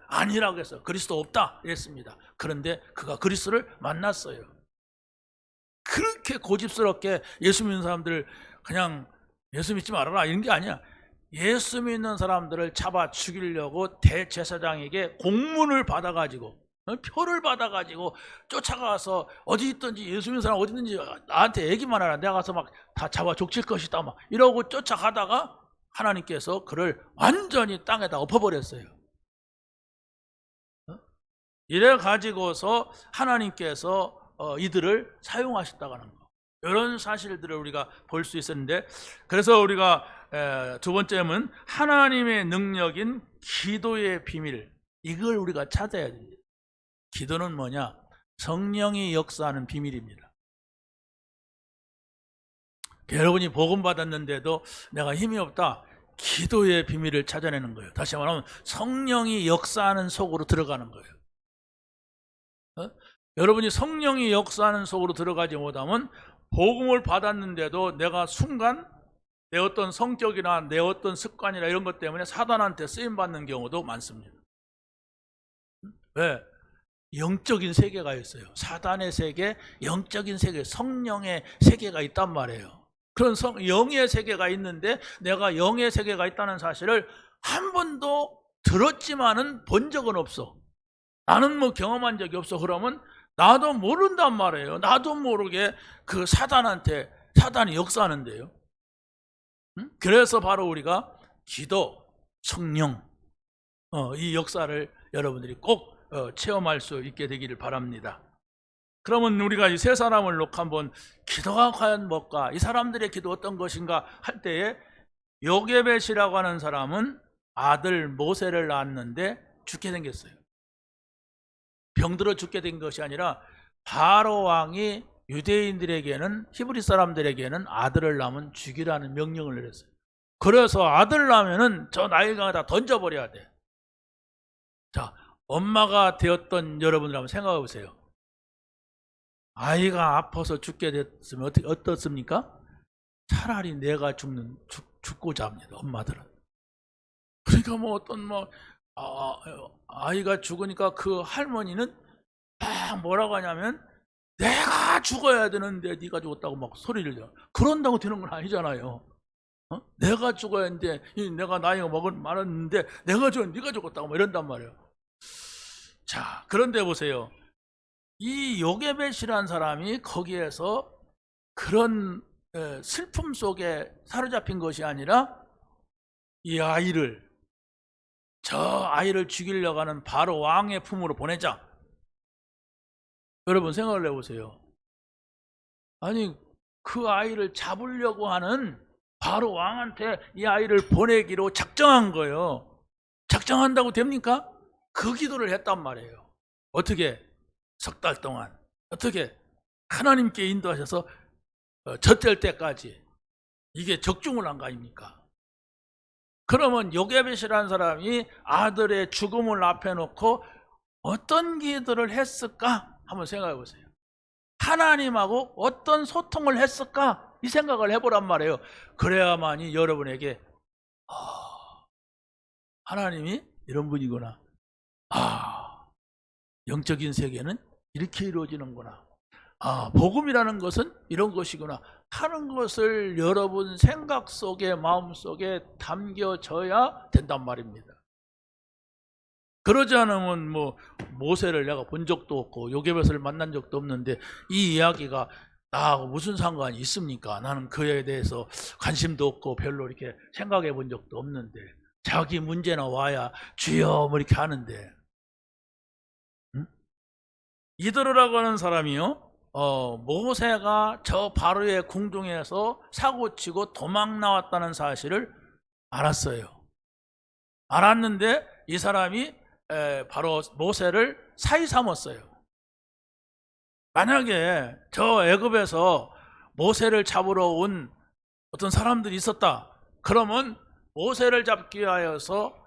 아니라고 해서 그리스도 없다 이랬습니다. 그런데 그가 그리스도를 만났어요. 그렇게 고집스럽게 예수 믿는 사람들 그냥 예수 믿지 말아라 이런 게 아니야. 예수 믿는 사람들을 잡아 죽이려고 대제사장에게 공문을 받아가지고 표를 받아가지고 쫓아가서 어디 있든지 예수 믿는 사람 어디 있든지 나한테 얘기만 하라. 내가 가서 막 다 잡아 족칠 것이다 막 이러고 쫓아가다가 하나님께서 그를 완전히 땅에다 엎어버렸어요. 이래 가지고서 하나님께서 이들을 사용하셨다고 하는 거. 이런 사실들을 우리가 볼 수 있었는데, 그래서 우리가 두 번째는 하나님의 능력인 기도의 비밀, 이걸 우리가 찾아야 됩니다. 기도는 뭐냐? 성령이 역사하는 비밀입니다. 여러분이 복음 받았는데도 내가 힘이 없다, 기도의 비밀을 찾아내는 거예요. 다시 말하면 성령이 역사하는 속으로 들어가는 거예요. 여러분이 성령이 역사하는 속으로 들어가지 못하면 복음을 받았는데도 내가 순간 내 어떤 성격이나 내 어떤 습관이나 이런 것 때문에 사단한테 쓰임받는 경우도 많습니다. 왜? 영적인 세계가 있어요. 사단의 세계, 영적인 세계, 성령의 세계가 있단 말이에요. 그런 영의 세계가 있는데 내가 영의 세계가 있다는 사실을 한 번도 들었지만은 본 적은 없어. 나는 뭐 경험한 적이 없어. 그러면 나도 모른단 말이에요. 나도 모르게 그 사단이 역사하는데요. 그래서 바로 우리가 기도, 성령, 이 역사를 여러분들이 꼭 체험할 수 있게 되기를 바랍니다. 그러면 우리가 이 세 사람을 놓고 한번 기도가 과연 뭘까? 이 사람들의 기도 어떤 것인가 할 때에 요게벳이라고 하는 사람은 아들 모세를 낳았는데 죽게 생겼어요. 병들어 죽게 된 것이 아니라 바로 왕이 유대인들에게는, 히브리 사람들에게는 아들을 낳으면 죽이라는 명령을 내렸어요. 그래서 아들 낳으면은 저 나일강에 다 던져버려야 돼. 자, 엄마가 되었던 여러분들 한번 생각해 보세요. 아이가 아파서 죽게 됐으면 어떻습니까? 차라리 내가 죽고자 합니다. 엄마들은. 그러니까 뭐 어떤 아이가 죽으니까 그 할머니는 막 뭐라고 하냐면 내가 죽어야 되는데 네가 죽었다고 막 소리를 져. 그런다고 되는 건 아니잖아요. 내가 죽어야 하는데 내가 나이가 많았는데 내가 죽었는데 네가 죽었다고 막 이런단 말이에요. 자, 그런데 보세요. 이 요게벳이라는 사람이 거기에서 그런 슬픔 속에 사로잡힌 것이 아니라 저 아이를 죽이려고 하는 바로 왕의 품으로 보내자. 여러분 생각을 해보세요. 아니 그 아이를 잡으려고 하는 바로 왕한테 이 아이를 보내기로 작정한 거예요. 작정한다고 됩니까? 그 기도를 했단 말이에요. 어떻게? 석 달 동안 어떻게 하나님께 인도하셔서 젖될 때까지. 이게 적중을 한 거 아닙니까? 그러면 요게벳이라는 사람이 아들의 죽음을 앞에 놓고 어떤 기도를 했을까? 한번 생각해 보세요. 하나님하고 어떤 소통을 했을까? 이 생각을 해보란 말이에요. 그래야만이 여러분에게 하나님이 이런 분이구나. 영적인 세계는 이렇게 이루어지는구나. 복음이라는 것은 이런 것이구나 하는 것을 여러분 생각 속에, 마음 속에 담겨져야 된단 말입니다. 그러지 않으면 모세를 내가 본 적도 없고 요게벳을 만난 적도 없는데 이 이야기가 나하고 무슨 상관이 있습니까? 나는 그에 대해서 관심도 없고 별로 이렇게 생각해 본 적도 없는데 자기 문제나 와야 주여 뭐 이렇게 하는데 이드로라고 하는 사람이요, 모세가 저 바로의 궁중에서 사고치고 도망 나왔다는 사실을 알았어요. 알았는데 이 사람이 바로 모세를 사이 삼았어요. 만약에 저 애굽에서 모세를 잡으러 온 어떤 사람들이 있었다. 그러면 모세를 잡기 위하여서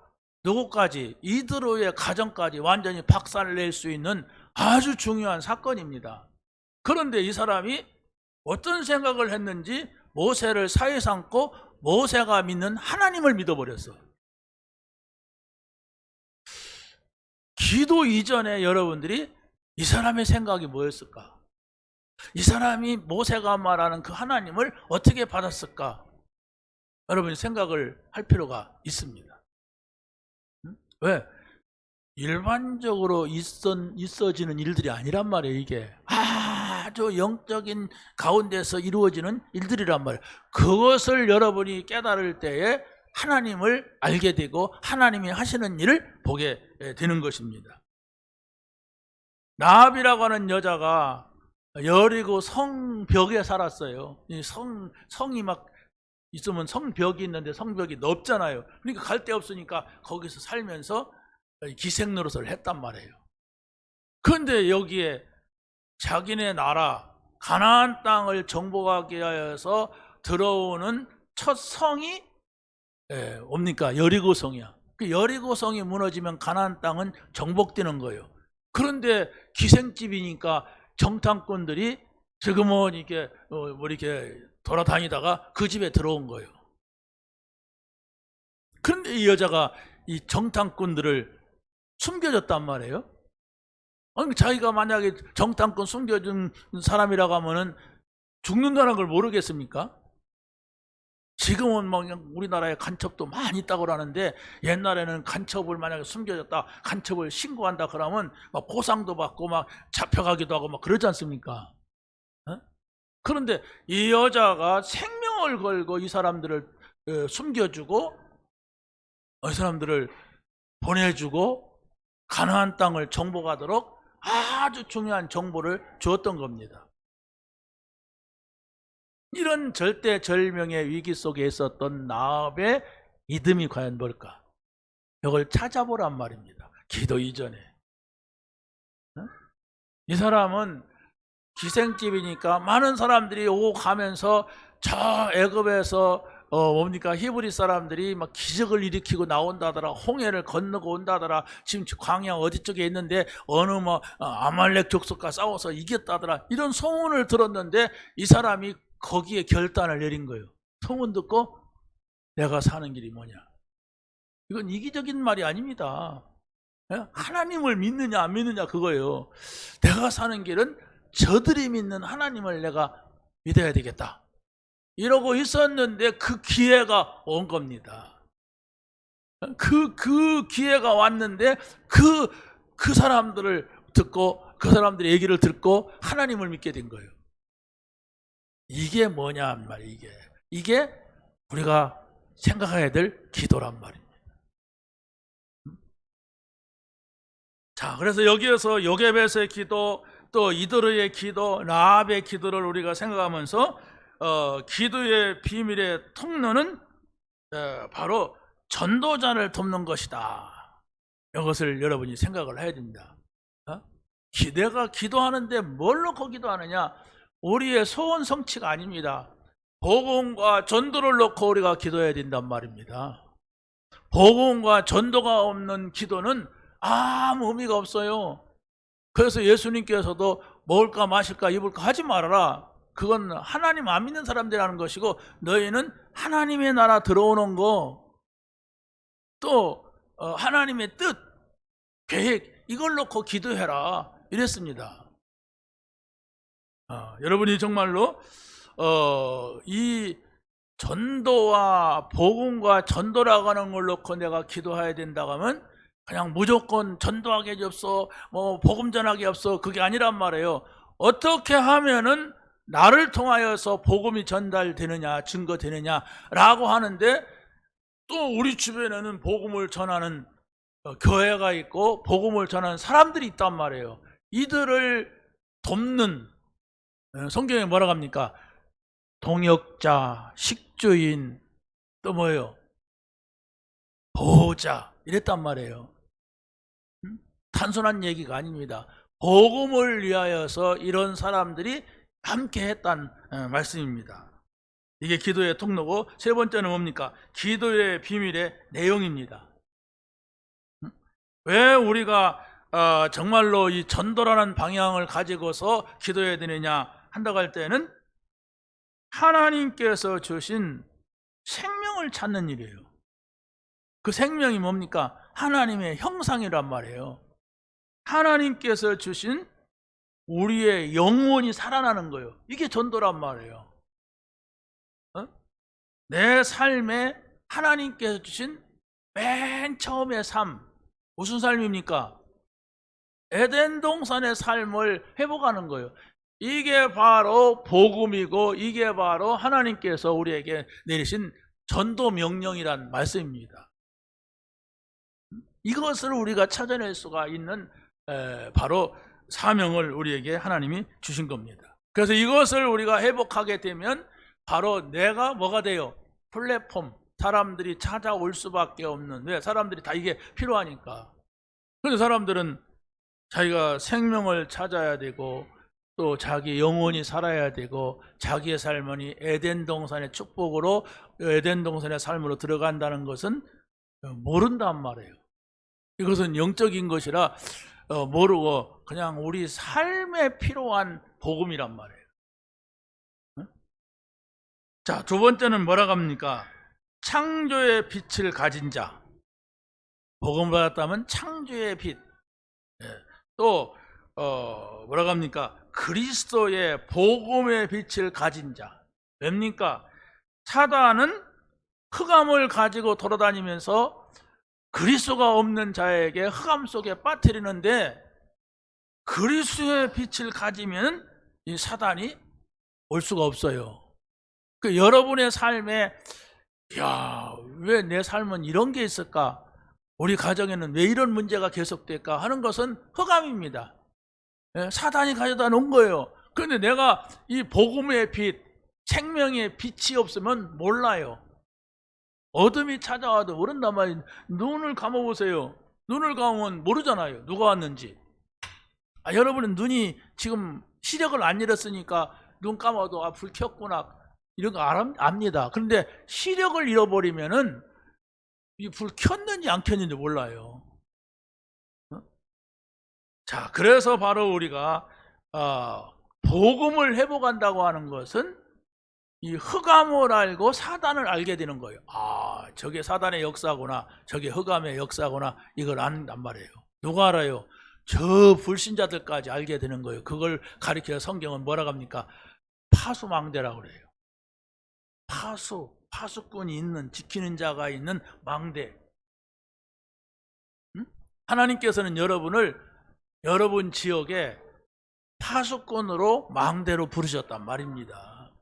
누구까지, 이드로의 가정까지 완전히 박살낼 수 있는 아주 중요한 사건입니다. 그런데 이 사람이 어떤 생각을 했는지 모세를 사이 삼고 모세가 믿는 하나님을 믿어버렸어. 기도 이전에 여러분들이 이 사람의 생각이 뭐였을까? 이 사람이 모세가 말하는 그 하나님을 어떻게 받았을까? 여러분이 생각을 할 필요가 있습니다. 왜? 일반적으로 있어지는 일들이 아니란 말이에요. 이게 아주 영적인 가운데서 이루어지는 일들이란 말이에요. 그것을 여러분이 깨달을 때에 하나님을 알게 되고 하나님이 하시는 일을 보게 되는 것입니다. 라합이라고 하는 여자가 여리고 성벽에 살았어요. 성이 막 있으면 성벽이 있는데 성벽이 넓잖아요. 그러니까 갈 데 없으니까 거기서 살면서 기생 노릇을 했단 말이에요. 그런데 여기에 자기네 나라 가나안 땅을 정복하기 위해서 들어오는 첫 성이 뭡니까? 여리고성이야. 그 여리고성이 무너지면 가나안 땅은 정복되는 거예요. 그런데 기생집이니까 정탐꾼들이 지금은 이렇게 돌아다니다가 그 집에 들어온 거예요. 그런데 이 여자가 이 정탐꾼들을 숨겨줬단 말이에요. 아니, 자기가 만약에 정탐꾼 숨겨준 사람이라고 하면은 죽는다는 걸 모르겠습니까? 지금은 뭐 우리나라에 간첩도 많이 있다고 그러는데 옛날에는 간첩을 만약에 숨겨줬다, 간첩을 신고한다 그러면 막 보상도 받고 막 잡혀가기도 하고 막 그러지 않습니까? 그런데 이 여자가 생명을 걸고 이 사람들을 숨겨주고 이 사람들을 보내주고 가나안 땅을 정복하도록 아주 중요한 정보를 주었던 겁니다. 이런 절대절명의 위기 속에 있었던 라합의 믿음이 과연 뭘까? 이걸 찾아보란 말입니다. 기도 이전에. 이 사람은 기생집이니까 많은 사람들이 오고 가면서 저 애굽에서 뭡니까? 히브리 사람들이 막 기적을 일으키고 나온다더라. 홍해를 건너고 온다더라. 지금 광야 어디 쪽에 있는데 어느 아말렉 족속과 싸워서 이겼다더라. 이런 소문을 들었는데 이 사람이 거기에 결단을 내린 거예요. 소문 듣고 내가 사는 길이 뭐냐? 이건 이기적인 말이 아닙니다. 하나님을 믿느냐 안 믿느냐 그거예요. 내가 사는 길은 저들이 믿는 하나님을 내가 믿어야 되겠다. 이러고 있었는데 그 기회가 온 겁니다. 그 기회가 왔는데 그 사람들을 듣고 그 사람들의 얘기를 듣고 하나님을 믿게 된 거예요. 이게 뭐냐 말이에요. 이게 우리가 생각해야 될 기도란 말입니다. 자, 그래서 여기에서 요게벳의 기도, 또 이도르의 기도, 라합의 기도를 우리가 생각하면서 기도의 비밀의 통로는 바로 전도자를 돕는 것이다. 이것을 여러분이 생각을 해야 됩니다. 내가 기도하는데 뭘 놓고 기도하느냐? 우리의 소원 성취가 아닙니다. 복음과 전도를 놓고 우리가 기도해야 된단 말입니다. 복음과 전도가 없는 기도는 아무 의미가 없어요. 그래서 예수님께서도 먹을까 마실까 입을까 하지 말아라. 그건 하나님 안 믿는 사람들이 하는 것이고 너희는 하나님의 나라 들어오는 거, 또 하나님의 뜻, 계획 이걸 놓고 기도해라 이랬습니다. 여러분이 정말로 이 전도와 복음과 전도라고 하는 걸 놓고 내가 기도해야 된다고 하면 그냥 무조건 전도하게 해줬어, 복음 전하게 없어, 그게 아니란 말이에요. 어떻게 하면은 나를 통하여서 복음이 전달되느냐, 증거되느냐라고 하는데 또 우리 주변에는 복음을 전하는 교회가 있고 복음을 전하는 사람들이 있단 말이에요. 이들을 돕는, 성경에 뭐라고 합니까? 동역자, 식주인, 또 뭐예요? 보호자 이랬단 말이에요. 단순한 얘기가 아닙니다. 복음을 위하여서 이런 사람들이 함께 했다는 말씀입니다. 이게 기도의 통로고, 세 번째는 뭡니까? 기도의 비밀의 내용입니다. 왜 우리가 정말로 이 전도라는 방향을 가지고서 기도해야 되느냐 한다고 할 때는 하나님께서 주신 생명을 찾는 일이에요. 그 생명이 뭡니까? 하나님의 형상이란 말이에요. 하나님께서 주신 우리의 영혼이 살아나는 거예요. 이게 전도란 말이에요. 내 삶에 하나님께서 주신 맨 처음의 삶, 무슨 삶입니까? 에덴 동산의 삶을 회복하는 거예요. 이게 바로 복음이고 이게 바로 하나님께서 우리에게 내리신 전도 명령이란 말씀입니다. 이것을 우리가 찾아낼 수가 있는 바로 사명을 우리에게 하나님이 주신 겁니다. 그래서 이것을 우리가 회복하게 되면 바로 내가 뭐가 돼요? 플랫폼, 사람들이 찾아올 수밖에 없는, 왜? 사람들이 다 이게 필요하니까. 그런데 사람들은 자기가 생명을 찾아야 되고 또 자기 영혼이 살아야 되고 자기의 삶이 에덴 동산의 축복으로 에덴 동산의 삶으로 들어간다는 것은 모른단 말이에요. 이것은 영적인 것이라 모르고 그냥 우리 삶에 필요한 복음이란 말이에요. 자, 두 번째는 뭐라고 합니까? 창조의 빛을 가진 자. 복음 받았다면 창조의 빛. 또 뭐라고 합니까? 그리스도의 복음의 빛을 가진 자. 뭡니까? 사단은 흑암을 가지고 돌아다니면서 그리스도가 없는 자에게 흑암 속에 빠뜨리는데, 그리스도의 빛을 가지면 이 사단이 올 수가 없어요. 그 여러분의 삶에 왜 내 삶은 이런 게 있을까? 우리 가정에는 왜 이런 문제가 계속될까? 하는 것은 흑암입니다. 사단이 가져다 놓은 거예요. 그런데 내가 이 복음의 빛, 생명의 빛이 없으면 몰라요. 어둠이 찾아와도 모른단 말이에요. 눈을 감아보세요. 눈을 감으면 모르잖아요. 누가 왔는지. 여러분은 눈이 지금 시력을 안 잃었으니까 눈 감아도 불 켰구나 이런 거 압니다. 그런데 시력을 잃어버리면은 이 불 켰는지 안 켰는지 몰라요. 자, 그래서 바로 우리가 복음을 회복한다고 하는 것은 이 흑암을 알고 사단을 알게 되는 거예요. 저게 사단의 역사구나, 저게 흑암의 역사구나, 이걸 안단 말이에요. 누가 알아요? 저 불신자들까지 알게 되는 거예요. 그걸 가리켜 성경은 뭐라고 합니까? 파수망대라고 그래요. 파수꾼이 있는, 지키는 자가 있는 망대. 하나님께서는 여러분을 여러분 지역에 파수꾼으로 망대로 부르셨단 말입니다.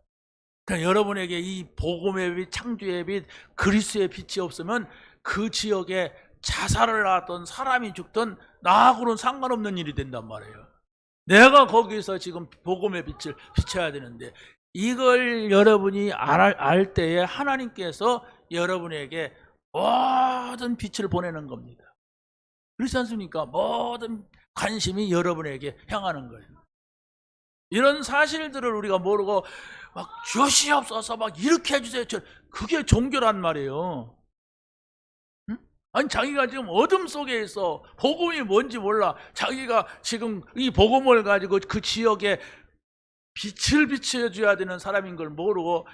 그러니까 여러분에게 이 복음의 빛, 창조의 빛, 그리스도의 빛이 없으면 그 지역에 자살을 하든 사람이 죽든 나하고는 상관없는 일이 된단 말이에요. 내가 거기서 지금 복음의 빛을 비춰야 되는데, 이걸 여러분이 알 때에 하나님께서 여러분에게 모든 빛을 보내는 겁니다. 그렇지 않습니까? 모든 관심이 여러분에게 향하는 거예요. 이런 사실들을 우리가 모르고 막 주시옵소서 막 이렇게 해주세요. 그게 종교란 말이에요. 아니, 자기가 지금 어둠 속에 있어. 복음이 뭔지 몰라. 자기가 지금 이 복음을 가지고 그 지역에 빛을 비춰줘야 되는 사람인 걸 모르고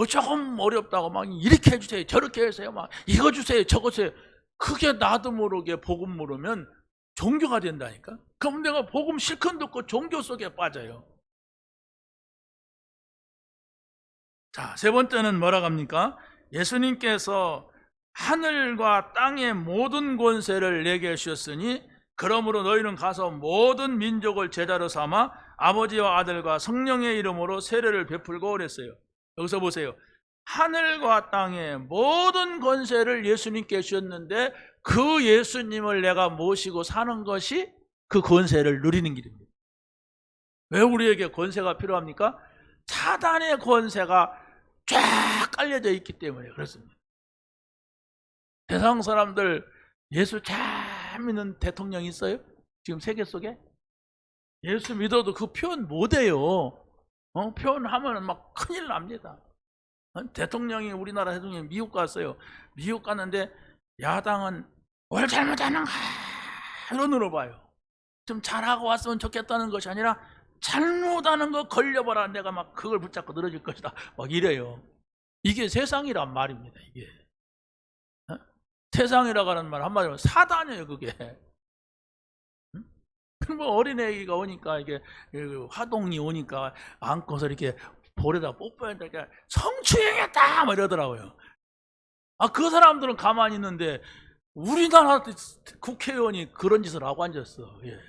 조금 어렵다고 막 이렇게 해주세요, 저렇게 해주세요, 막 이거 주세요, 저거 주세요. 그게 나도 모르게 복음 모르면 종교가 된다니까. 그럼 내가 복음 실컷 듣고 종교 속에 빠져요. 자, 세 번째는 뭐라고 합니까? 예수님께서 하늘과 땅의 모든 권세를 내게 주셨으니 그러므로 너희는 가서 모든 민족을 제자로 삼아 아버지와 아들과 성령의 이름으로 세례를 베풀고 그랬어요. 여기서 보세요. 하늘과 땅의 모든 권세를 예수님께 주셨는데 그 예수님을 내가 모시고 사는 것이 그 권세를 누리는 길입니다. 왜 우리에게 권세가 필요합니까? 사단의 권세가 쫙 깔려져 있기 때문에 그렇습니다. 세상 사람들 예수 잘 믿는 대통령 있어요? 지금 세계 속에? 예수 믿어도 그 표현 못해요. 표현하면 막 큰일 납니다. 대통령이, 우리나라 대통령이 미국 갔어요. 미국 갔는데 야당은 뭘 잘못하는가 이런으로 봐요. 좀 잘하고 왔으면 좋겠다는 것이 아니라 잘못하는 거 걸려봐라, 내가 막 그걸 붙잡고 늘어질 것이다, 막 이래요. 이게 세상이란 말입니다. 이게 세상이라고 하는 말 한마디로 사단이에요. 그게 뭐 어린애가 오니까 이게 화동이 오니까 안고서 이렇게 볼에다 뽀뽀했다니까 성추행했다 뭐 이러더라고요. 그 사람들은 가만히 있는데 우리나라 국회의원이 그런 짓을 하고 앉았어. 예.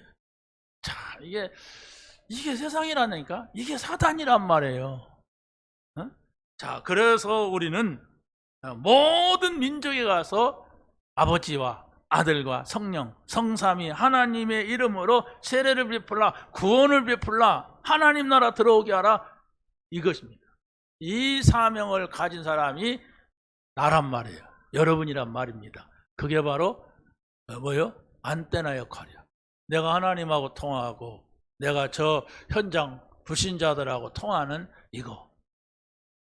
자, 이게 세상이라니까? 이게 사단이란 말이에요. 어? 자, 그래서 우리는 모든 민족에 가서 아버지와 아들과 성령, 성삼위 하나님의 이름으로 세례를 베풀라, 구원을 베풀라, 하나님 나라 들어오게 하라, 이것입니다. 이 사명을 가진 사람이 나란 말이에요. 여러분이란 말입니다. 그게 바로 뭐요? 안테나 역할이야. 내가 하나님하고 통화하고 내가 저 현장 불신자들하고 통하는 이거.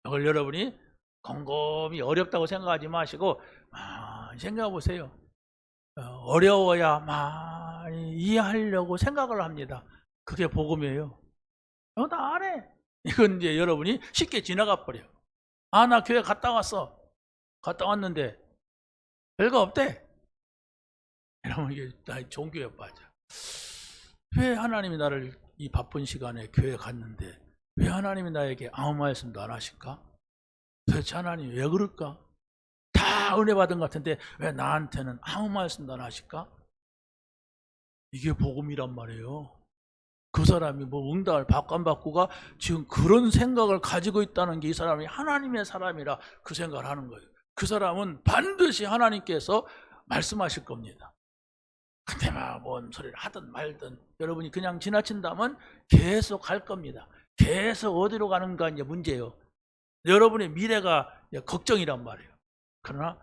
이걸 여러분이 곰곰이 어렵다고 생각하지 마시고 많이 생각해 보세요. 어려워야 많이 이해하려고 생각을 합니다. 그게 복음이에요. 나 안 해. 이건 이제 여러분이 쉽게 지나가 버려. 나 교회 갔다 왔어. 갔다 왔는데 별거 없대. 이러면 이게 종교에 빠져. 왜 하나님이 나를 이 바쁜 시간에 교회 갔는데 왜 하나님이 나에게 아무 말씀도 안 하실까? 도대체 하나님이 왜 그럴까? 다 은혜 받은 것 같은데 왜 나한테는 아무 말씀도 안 하실까? 이게 복음이란 말이에요. 그 사람이 뭐 응답을 받고 안 받고가 지금 그런 생각을 가지고 있다는 게 이 사람이 하나님의 사람이라 그 생각을 하는 거예요. 그 사람은 반드시 하나님께서 말씀하실 겁니다. 근데 뭔 소리를 하든 말든 여러분이 그냥 지나친다면 계속 갈 겁니다. 계속 어디로 가는가 이제 문제예요. 여러분의 미래가 걱정이란 말이에요. 그러나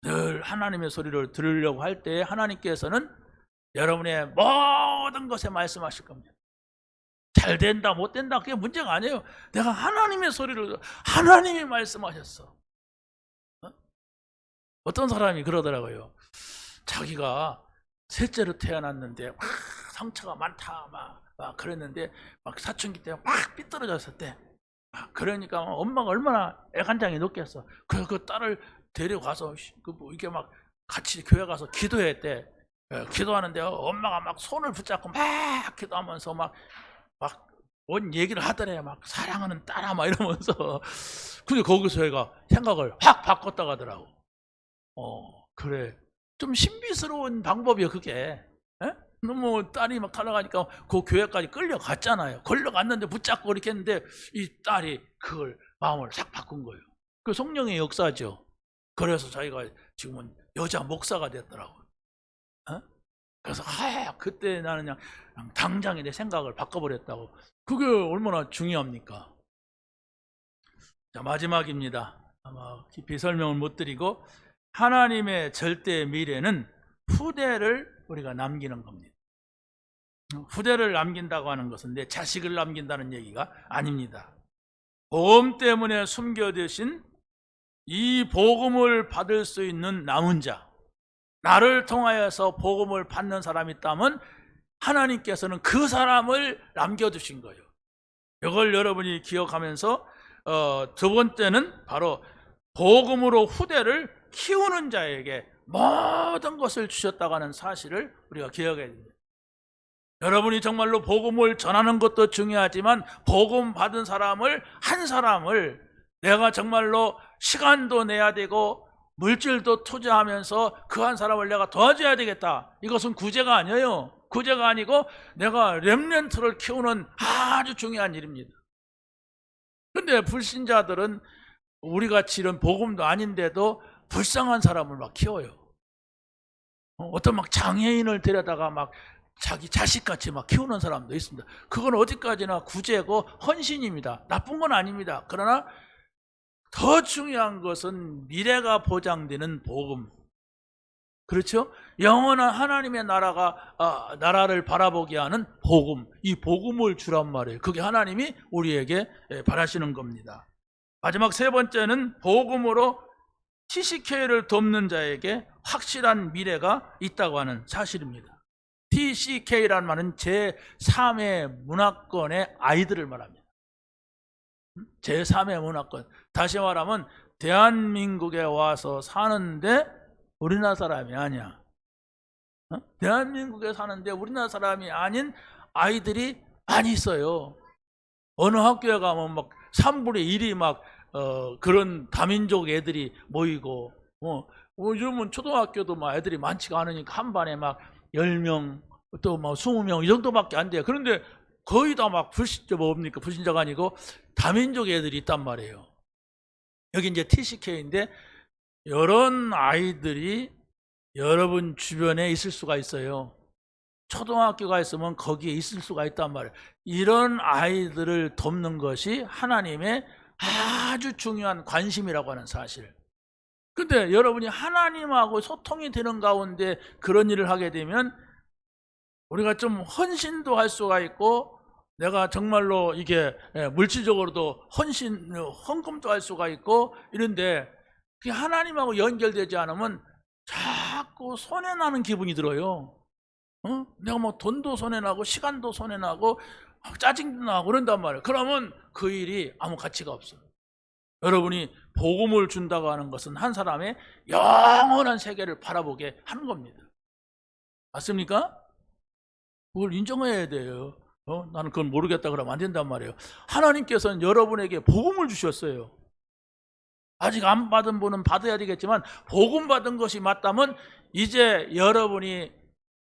늘 하나님의 소리를 들으려고 할 때 하나님께서는 여러분의 모든 것에 말씀하실 겁니다. 잘 된다 못 된다 그게 문제가 아니에요. 내가 하나님의 소리를 하나님이 말씀하셨어. 어떤 사람이 그러더라고요. 자기가 셋째로 태어났는데 막 상처가 많다 막 그랬는데 막 사춘기 때 막 삐뚤어졌을 때 그러니까 엄마가 얼마나 애간장이 높겠어. 그 딸을 데려가서 이렇게 막 같이 교회 가서 기도했대. 기도하는데 엄마가 막 손을 붙잡고 막 기도하면서 막 뭔 얘기를 하더래. 막 사랑하는 딸아 막 이러면서. 근데 거기서 얘가 생각을 확 바꿨다 가더라고. 그래. 좀 신비스러운 방법이야 그게. 너무 딸이 막 달아가니까 그 교회까지 끌려갔잖아요. 끌려갔는데 붙잡고 이렇게 했는데 이 딸이 그걸 마음을 싹 바꾼 거예요. 그 성령의 역사죠. 그래서 자기가 지금은 여자 목사가 됐더라고요. 그래서 그때 나는 그냥 당장에 내 생각을 바꿔버렸다고. 그게 얼마나 중요합니까? 자, 마지막입니다. 아마 깊이 설명을 못 드리고 하나님의 절대 미래는 후대를 우리가 남기는 겁니다. 후대를 남긴다고 하는 것은 내 자식을 남긴다는 얘기가 아닙니다. 복음 때문에 숨겨두신 이 복음을 받을 수 있는 남은 자, 나를 통하여서 복음을 받는 사람이 있다면 하나님께서는 그 사람을 남겨두신 거예요. 이걸 여러분이 기억하면서 두 번째는 바로 복음으로 후대를 키우는 자에게 모든 것을 주셨다고 하는 사실을 우리가 기억해야 됩니다. 여러분이 정말로 복음을 전하는 것도 중요하지만 복음 받은 사람을 한 사람을 내가 정말로 시간도 내야 되고 물질도 투자하면서 그 한 사람을 내가 도와줘야 되겠다. 이것은 구제가 아니에요. 구제가 아니고 내가 렘넌트를 키우는 아주 중요한 일입니다. 그런데 불신자들은 우리같이 이런 복음도 아닌데도 불쌍한 사람을 막 키워요. 어떤 막 장애인을 데려다가 막 자기 자식같이 막 키우는 사람도 있습니다. 그건 어디까지나 구제고 헌신입니다. 나쁜 건 아닙니다. 그러나 더 중요한 것은 미래가 보장되는 복음. 그렇죠? 영원한 하나님의 나라를 바라보게 하는 복음. 이 복음을 주란 말이에요. 그게 하나님이 우리에게 바라시는 겁니다. 마지막 세 번째는 복음으로 TCK를 돕는 자에게 확실한 미래가 있다고 하는 사실입니다. TCK라는 말은 제3의 문화권의 아이들을 말합니다. 제3의 문화권. 다시 말하면 대한민국에 와서 사는데 우리나라 사람이 아니야. 대한민국에 사는데 우리나라 사람이 아닌 아이들이 많이 있어요. 어느 학교에 가면 막 3분의 1이 막 그런 다민족 애들이 모이고, 요즘은 초등학교도 막 애들이 많지가 않으니까 한 반에 막 10명 또 막 20명 이 정도밖에 안 돼요. 그런데 거의 다 막 불신자가 아니고 다민족 애들이 있단 말이에요. 여기 이제 TCK인데 이런 아이들이 여러분 주변에 있을 수가 있어요. 초등학교가 있으면 거기에 있을 수가 있단 말이에요. 이런 아이들을 돕는 것이 하나님의 아주 중요한 관심이라고 하는 사실. 근데 여러분이 하나님하고 소통이 되는 가운데 그런 일을 하게 되면 우리가 좀 헌신도 할 수가 있고, 내가 정말로 이게 물질적으로도 헌금도 할 수가 있고 이런데, 그게 하나님하고 연결되지 않으면 자꾸 손해나는 기분이 들어요. 내가 뭐 돈도 손해나고 시간도 손해나고 짜증도 나고 그런단 말이에요. 그러면 그 일이 아무 가치가 없어요. 여러분이 복음을 준다고 하는 것은 한 사람의 영원한 세계를 바라보게 하는 겁니다. 맞습니까? 그걸 인정해야 돼요. 나는 그건 모르겠다 그러면 안 된단 말이에요. 하나님께서는 여러분에게 복음을 주셨어요. 아직 안 받은 분은 받아야 되겠지만, 복음 받은 것이 맞다면 이제 여러분이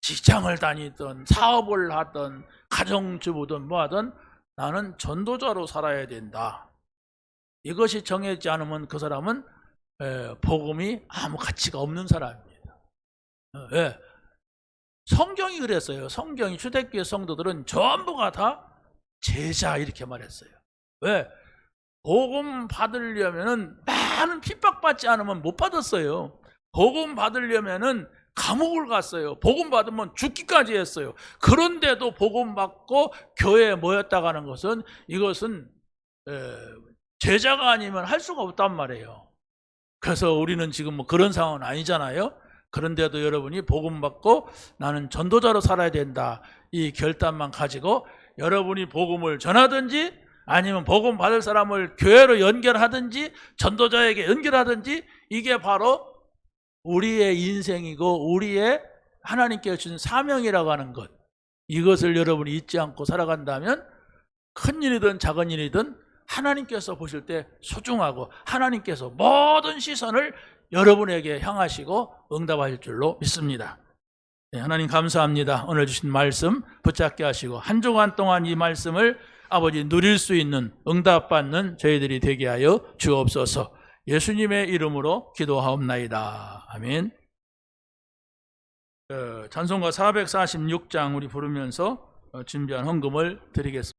직장을 다니든 사업을 하든 가정주부든 뭐하든 나는 전도자로 살아야 된다. 이것이 정해지지 않으면 그 사람은 복음이 아무 가치가 없는 사람입니다. 왜? 성경이 그랬어요. 성경이 초대교회 성도들은 전부가 다 제자 이렇게 말했어요. 왜? 복음 받으려면은 많은 핍박받지 않으면 못 받았어요. 복음 받으려면은 감옥을 갔어요. 복음 받으면 죽기까지 했어요. 그런데도 복음 받고 교회에 모였다고 하는 것은, 이것은 제자가 아니면 할 수가 없단 말이에요. 그래서 우리는 지금 뭐 그런 상황은 아니잖아요. 그런데도 여러분이 복음 받고 나는 전도자로 살아야 된다, 이 결단만 가지고 여러분이 복음을 전하든지 아니면 복음 받을 사람을 교회로 연결하든지 전도자에게 연결하든지, 이게 바로 우리의 인생이고 우리의 하나님께서 주신 사명이라고 하는 것, 이것을 여러분이 잊지 않고 살아간다면 큰 일이든 작은 일이든 하나님께서 보실 때 소중하고 하나님께서 모든 시선을 여러분에게 향하시고 응답하실 줄로 믿습니다. 네, 하나님 감사합니다. 오늘 주신 말씀 붙잡게 하시고 한 주간 동안 이 말씀을 아버지 누릴 수 있는, 응답받는 저희들이 되게 하여 주옵소서. 예수님의 이름으로 기도하옵나이다. 아멘. 찬송가 446장 우리 부르면서 준비한 헌금을 드리겠습니다.